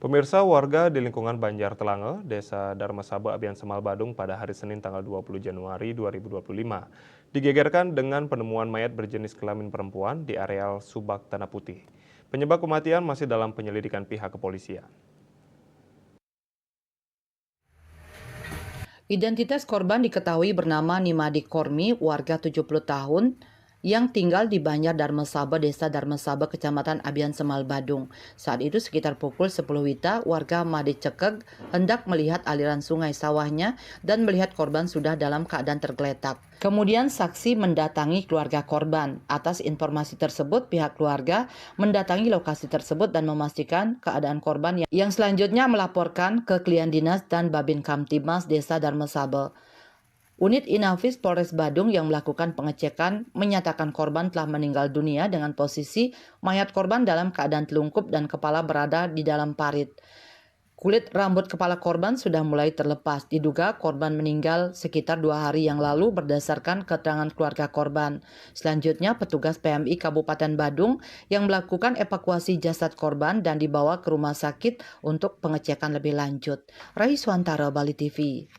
Pemirsa, warga di lingkungan Banjar Telange, Desa Darmasaba, Abian Semal Badung pada hari Senin tanggal 20 Januari 2025 digegerkan dengan penemuan mayat berjenis kelamin perempuan di areal Subak Tanah Putih. Penyebab kematian masih dalam penyelidikan pihak kepolisian. Identitas korban diketahui bernama Nimadi Kormi, warga 70 tahun, yang tinggal di Banjar Darmasaba, Desa Darmasaba, Kecamatan Abian Semal Badung. Saat itu sekitar pukul 10 WITA, warga Made Cekeg hendak melihat aliran sungai sawahnya dan melihat korban sudah dalam keadaan tergeletak. Kemudian saksi mendatangi keluarga korban. Atas informasi tersebut, pihak keluarga mendatangi lokasi tersebut dan memastikan keadaan korban yang selanjutnya melaporkan ke klien dinas dan Babin Kamtibmas Desa Darmasaba. Unit Inafis Polres Badung yang melakukan pengecekan menyatakan korban telah meninggal dunia dengan posisi mayat korban dalam keadaan telungkup dan kepala berada di dalam parit. Kulit rambut kepala korban sudah mulai terlepas. Diduga korban meninggal sekitar 2 hari yang lalu berdasarkan keterangan keluarga korban. Selanjutnya petugas PMI Kabupaten Badung yang melakukan evakuasi jasad korban dan dibawa ke rumah sakit untuk pengecekan lebih lanjut. Raiswantara, Bali TV.